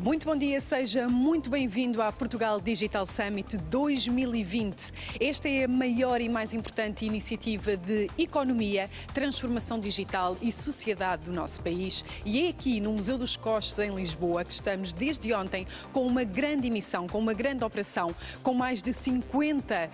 Muito bom dia, seja muito bem-vindo à Portugal Digital Summit 2020. Esta é a maior e mais importante iniciativa de economia, transformação digital e sociedade do nosso país. E é aqui no Museu dos Coches, em Lisboa, que estamos desde ontem com uma grande emissão, com uma grande operação, com mais de 50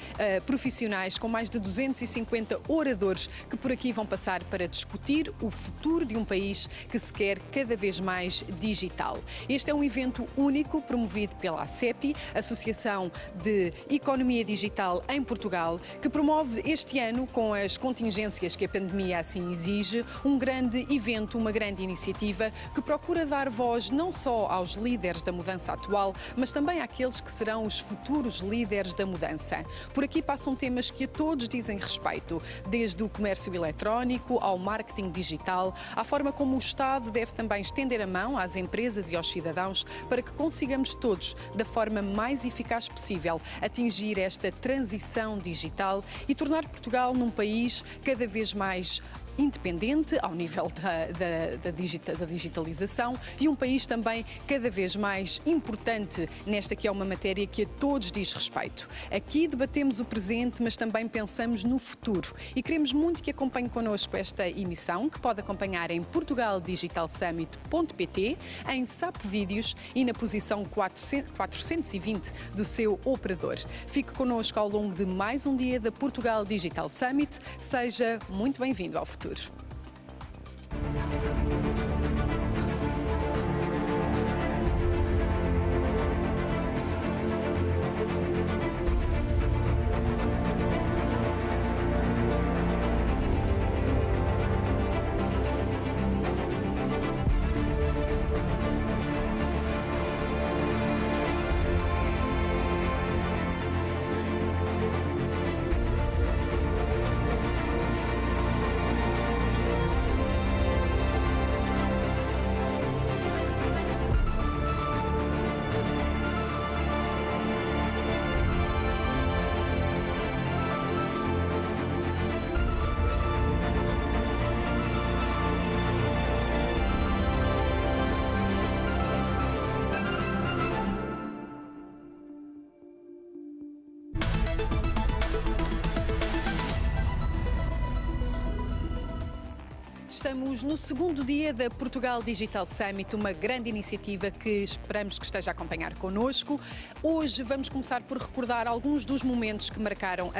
profissionais, com mais de 250 oradores que por aqui vão passar para discutir o futuro de um país que se quer cada vez mais digital. Este é um evento único promovido pela ACEPI, Associação de Economia Digital em Portugal, que promove este ano, com as contingências que a pandemia assim exige, um grande evento, uma grande iniciativa que procura dar voz não só aos líderes da mudança atual, mas também àqueles que serão os futuros líderes da mudança. Por aqui passam temas que a todos dizem respeito, desde o comércio eletrónico ao marketing digital, à forma como o Estado deve também estender a mão às empresas e aos cidadãos para que consigamos todos, da forma mais eficaz possível, atingir esta transição digital e tornar Portugal num país cada vez mais independente ao nível da digitalização e um país também cada vez mais importante nesta que é uma matéria que a todos diz respeito. Aqui debatemos o presente, mas também pensamos no futuro e queremos muito que acompanhe connosco esta emissão, que pode acompanhar em portugaldigitalsummit.pt, em SAP Vídeos e na posição 420 do seu operador. Fique connosco ao longo de mais um dia da Portugal Digital Summit. Seja muito bem-vindo ao futuro. Estamos no segundo dia da Portugal Digital Summit, uma grande iniciativa que esperamos que esteja a acompanhar connosco. Hoje vamos começar por recordar alguns dos momentos que marcaram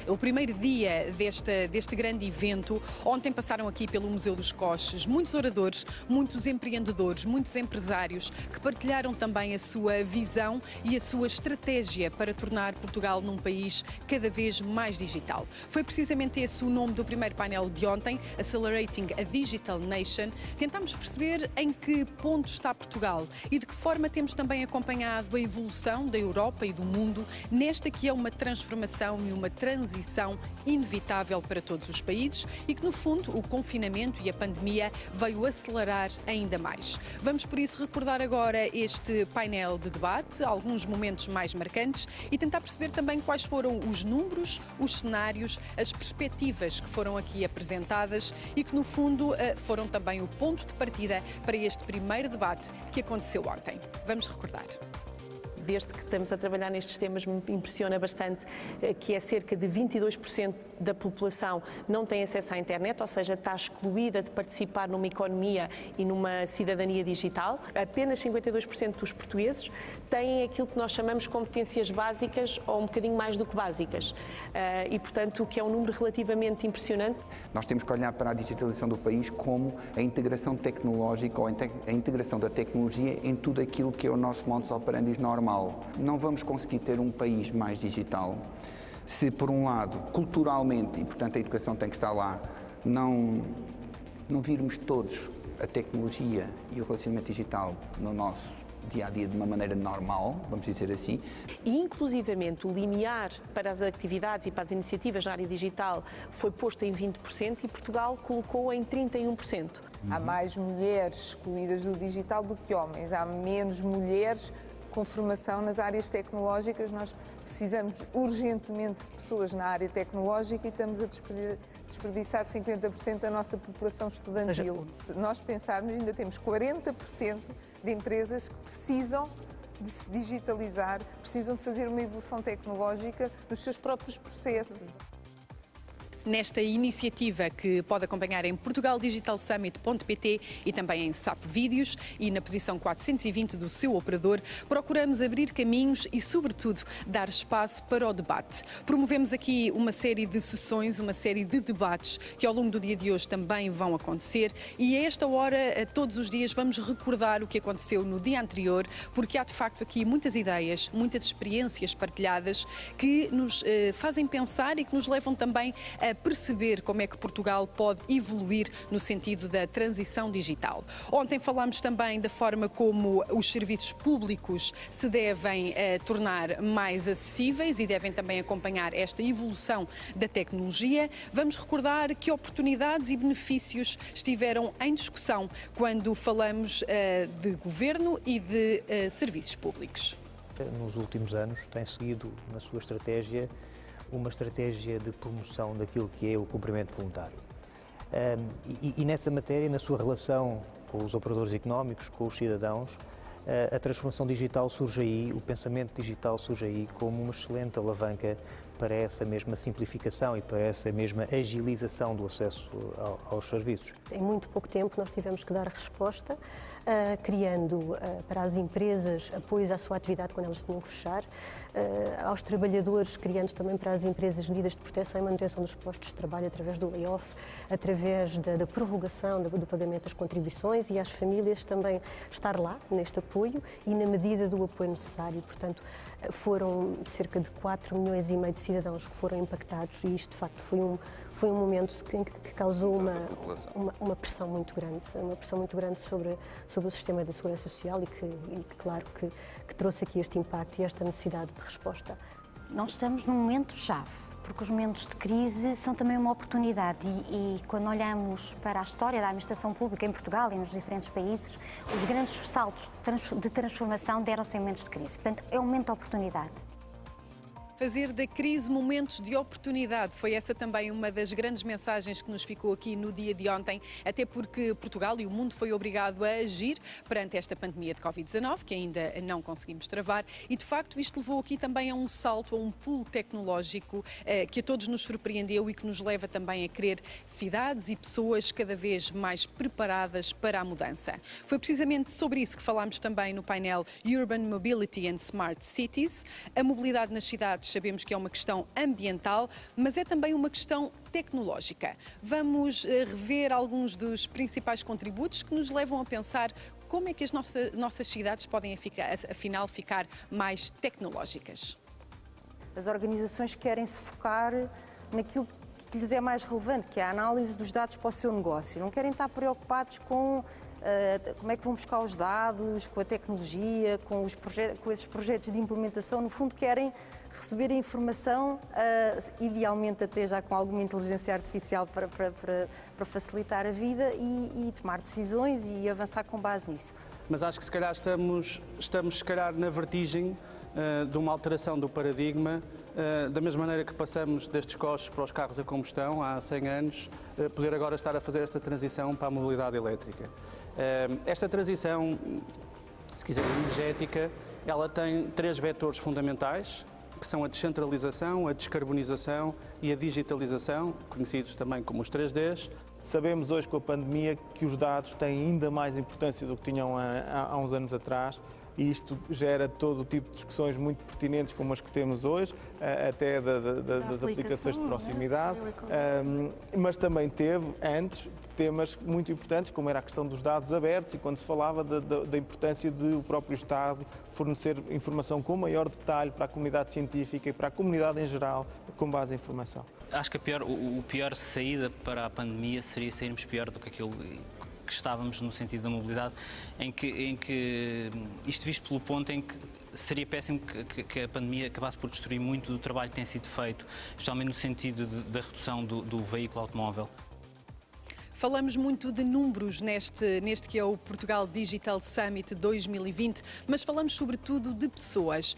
o primeiro dia deste grande evento. Ontem passaram aqui pelo Museu dos Coches muitos oradores, muitos empreendedores, muitos empresários que partilharam também a sua visão e a sua estratégia para tornar Portugal num país cada vez mais digital. Foi precisamente esse o nome do primeiro painel de ontem, Accelerating a Digital Nation. Tentámos perceber em que ponto está Portugal e de que forma temos também acompanhado a evolução da Europa e do mundo nesta que é uma transformação e uma transição inevitável para todos os países e que, no fundo, o confinamento e a pandemia veio acelerar ainda mais. Vamos, por isso, recordar agora este painel de debate, alguns momentos mais marcantes e tentar perceber também quais foram os números, os cenários, as perspectivas que foram aqui apresentadas e que, no fundo, foram também o ponto de partida para este primeiro debate que aconteceu ontem. Vamos recordar. Desde que estamos a trabalhar nestes temas, me impressiona bastante que é cerca de 22% da população não tem acesso à internet, ou seja, está excluída de participar numa economia e numa cidadania digital. Apenas 52% dos portugueses têm aquilo que nós chamamos de competências básicas ou um bocadinho mais do que básicas. E, portanto, o que é um número relativamente impressionante. Nós temos que olhar para a digitalização do país como a integração tecnológica ou a integração da tecnologia em tudo aquilo que é o nosso modus operandi normal. Não vamos conseguir ter um país mais digital se, por um lado, culturalmente, e portanto a educação tem que estar lá, não virmos todos a tecnologia e o relacionamento digital no nosso dia-a-dia de uma maneira normal, vamos dizer assim. E, inclusivamente, o limiar para as atividades e para as iniciativas na área digital foi posto em 20% e Portugal colocou em 31%. Há mais mulheres excluídas do digital do que homens, há menos mulheres com formação nas áreas tecnológicas. Nós precisamos urgentemente de pessoas na área tecnológica e estamos a desperdiçar 50% da nossa população estudantil. Se nós pensarmos, ainda temos 40% de empresas que precisam de se digitalizar, precisam de fazer uma evolução tecnológica nos seus próprios processos. Nesta iniciativa que pode acompanhar em portugaldigitalsummit.pt e também em SAP Vídeos e na posição 420 do seu operador, procuramos abrir caminhos e, sobretudo, dar espaço para o debate. Promovemos aqui uma série de sessões, uma série de debates que ao longo do dia de hoje também vão acontecer e a esta hora, todos os dias, vamos recordar o que aconteceu no dia anterior, porque há de facto aqui muitas ideias, muitas experiências partilhadas que nos fazem pensar e que nos levam também a perceber como é que Portugal pode evoluir no sentido da transição digital. Ontem falámos também da forma como os serviços públicos se devem tornar mais acessíveis e devem também acompanhar esta evolução da tecnologia. Vamos recordar que oportunidades e benefícios estiveram em discussão quando falamos de governo e de serviços públicos. Nos últimos anos tem seguido na sua estratégia uma estratégia de promoção daquilo que é o cumprimento voluntário. E nessa matéria, na sua relação com os operadores económicos, com os cidadãos, a transformação digital surge aí, o pensamento digital surge aí como uma excelente alavanca para essa mesma simplificação e para essa mesma agilização do acesso aos serviços. Em muito pouco tempo nós tivemos que dar resposta, criando para as empresas apoios à sua atividade quando elas tinham que fechar, aos trabalhadores, criando também para as empresas medidas de proteção e manutenção dos postos de trabalho através do layoff, através da prorrogação do pagamento das contribuições e às famílias também estar lá neste apoio e na medida do apoio necessário. Portanto, foram cerca de 4,5 milhões de cidadãos que foram impactados e isto de facto foi um momento que causou uma pressão muito grande sobre o sistema da segurança social e que claro que trouxe aqui este impacto e esta necessidade de resposta. Nós estamos num momento chave, porque os momentos de crise são também uma oportunidade e quando olhamos para a história da administração pública em Portugal e nos diferentes países, os grandes saltos de transformação deram-se em momentos de crise. Portanto, é um momento de oportunidade. Fazer da crise momentos de oportunidade. Foi essa também uma das grandes mensagens que nos ficou aqui no dia de ontem, até porque Portugal e o mundo foi obrigado a agir perante esta pandemia de Covid-19, que ainda não conseguimos travar, e de facto isto levou aqui também a um salto, a um pulo tecnológico que a todos nos surpreendeu e que nos leva também a querer cidades e pessoas cada vez mais preparadas para a mudança. Foi precisamente sobre isso que falámos também no painel Urban Mobility and Smart Cities. A mobilidade nas cidades sabemos que é uma questão ambiental, mas é também uma questão tecnológica. Vamos rever alguns dos principais contributos que nos levam a pensar como é que as nossas cidades podem, afinal, ficar mais tecnológicas. As organizações querem se focar naquilo que lhes é mais relevante, que é a análise dos dados para o seu negócio. Não querem estar preocupados com como é que vão buscar os dados, com a tecnologia, com esses projetos de implementação. No fundo, querem receber a informação, idealmente até já com alguma inteligência artificial para facilitar a vida e tomar decisões e avançar com base nisso. Mas acho que se calhar estamos se calhar na vertigem de uma alteração do paradigma, da mesma maneira que passamos destes coches para os carros a combustão há 100 anos, poder agora estar a fazer esta transição para a mobilidade elétrica. Esta transição, se quiser, energética, ela tem 3 vetores fundamentais, que são a descentralização, a descarbonização e a digitalização, conhecidos também como os 3Ds. Sabemos hoje com a pandemia que os dados têm ainda mais importância do que tinham há uns anos atrás e isto gera todo o tipo de discussões muito pertinentes como as que temos hoje, até das aplicações de proximidade, mas também teve antes temas muito importantes como era a questão dos dados abertos e quando se falava da importância de o próprio Estado fornecer informação com maior detalhe para a comunidade científica e para a comunidade em geral com base em informação. Acho que o pior saída para a pandemia seria sairmos pior do que aquilo que estávamos no sentido da mobilidade, em que isto visto pelo ponto em que seria péssimo que a pandemia acabasse por destruir muito do trabalho que tem sido feito, especialmente no sentido da redução do veículo automóvel. Falamos muito de números neste que é o Portugal Digital Summit 2020, mas falamos sobretudo de pessoas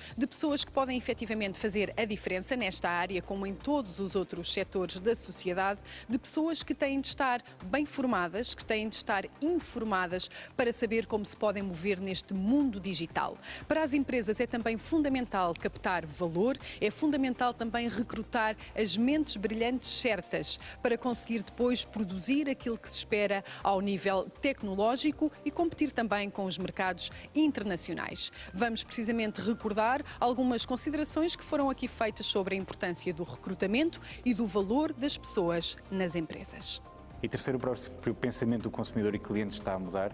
que podem efetivamente fazer a diferença nesta área, como em todos os outros setores da sociedade, de pessoas que têm de estar bem formadas, que têm de estar informadas para saber como se podem mover neste mundo digital. Para as empresas é também fundamental captar valor, é fundamental também recrutar as mentes brilhantes certas para conseguir depois produzir aquilo que se espera ao nível tecnológico e competir também com os mercados internacionais. Vamos precisamente recordar algumas considerações que foram aqui feitas sobre a importância do recrutamento e do valor das pessoas nas empresas. E terceiro, o próprio pensamento do consumidor e cliente está a mudar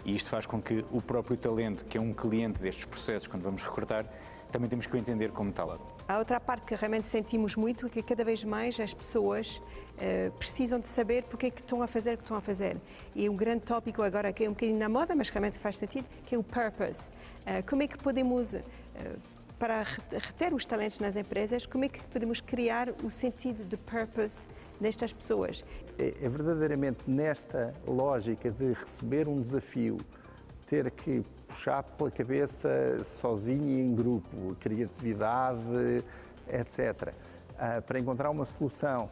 e isto faz com que o próprio talento, que é um cliente destes processos, quando vamos recrutar, também temos que o entender como tal. A outra parte que realmente sentimos muito é que cada vez mais as pessoas precisam de saber porque é que estão a fazer o que estão a fazer. E um grande tópico agora, que é um bocadinho na moda, mas realmente faz sentido, que é o purpose. Como é que podemos, para reter os talentos nas empresas, como é que podemos criar o sentido de purpose nestas pessoas? É verdadeiramente nesta lógica de receber um desafio, ter que puxar pela cabeça sozinho e em grupo, criatividade, etc. Para encontrar uma solução,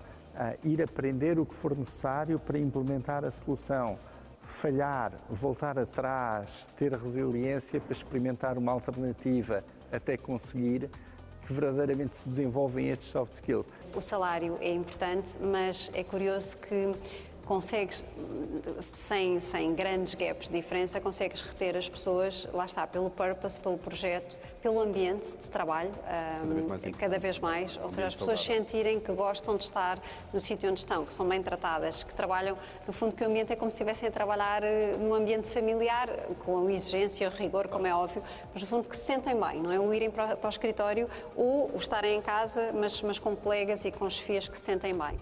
ir aprender o que for necessário para implementar a solução, falhar, voltar atrás, ter resiliência para experimentar uma alternativa até conseguir, que verdadeiramente se desenvolvem estes soft skills. O salário é importante, mas é curioso que consegues, sem grandes gaps de diferença, consegues reter as pessoas, lá está, pelo purpose, pelo projeto, pelo ambiente de trabalho, cada vez mais, ou seja, as pessoas sentirem que gostam de estar no sítio onde estão, que são bem tratadas, que trabalham, no fundo, que o ambiente é como se estivessem a trabalhar num ambiente familiar, com a exigência, o rigor, como é óbvio, mas no fundo que se sentem bem, não é? O irem para o escritório ou o estarem em casa, mas com colegas e com chefias que se sentem bem.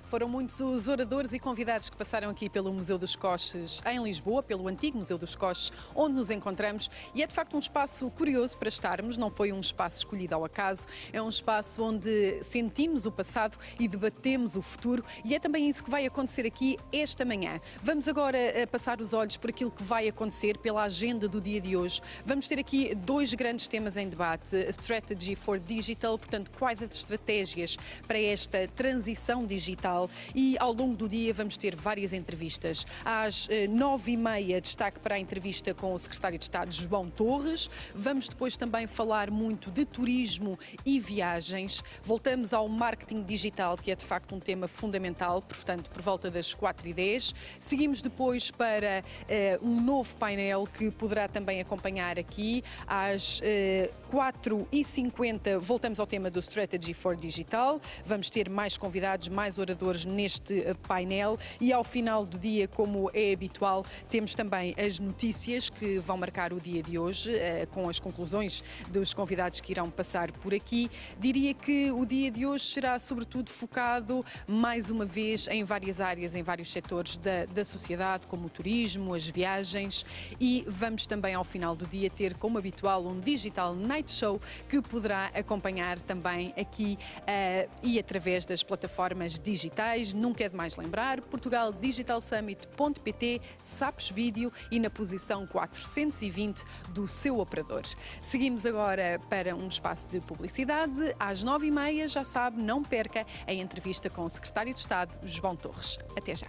Foram muitos os oradores e convidados que passaram aqui pelo Museu dos Coches em Lisboa, pelo antigo Museu dos Coches, onde nos encontramos, e é de facto um espaço curioso para estarmos, não foi um espaço escolhido ao acaso, é um espaço onde sentimos o passado e debatemos o futuro, e é também isso que vai acontecer aqui esta manhã. Vamos agora passar os olhos por aquilo que vai acontecer, pela agenda do dia de hoje. Vamos ter aqui dois grandes temas em debate, a Strategy for Digital, portanto, quais as estratégias para esta transição digital. E ao longo do dia vamos ter várias entrevistas. Às 9h30, destaque para a entrevista com o Secretário de Estado, João Torres. Vamos depois também falar muito de turismo e viagens. Voltamos ao marketing digital, que é de facto um tema fundamental, portanto, por volta das 4h10. Seguimos depois para um novo painel que poderá também acompanhar aqui. Às 4h50 voltamos ao tema do Strategy for Digital. Vamos ter mais convidados, mais oradores neste painel e ao final do dia, como é habitual, temos também as notícias que vão marcar o dia de hoje, com as conclusões dos convidados que irão passar por aqui. Diria que o dia de hoje será sobretudo focado mais uma vez em várias áreas, em vários setores da sociedade, como o turismo, as viagens, e vamos também ao final do dia ter, como habitual, um Digital Night Show que poderá acompanhar também aqui e através das plataformas digitais. Nunca é demais lembrar, portugaldigitalsummit.pt, SAPS Vídeo e na posição 420 do seu operador. Seguimos agora para um espaço de publicidade. Às 9h30, já sabe, não perca a entrevista com o Secretário de Estado, João Torres. Até já.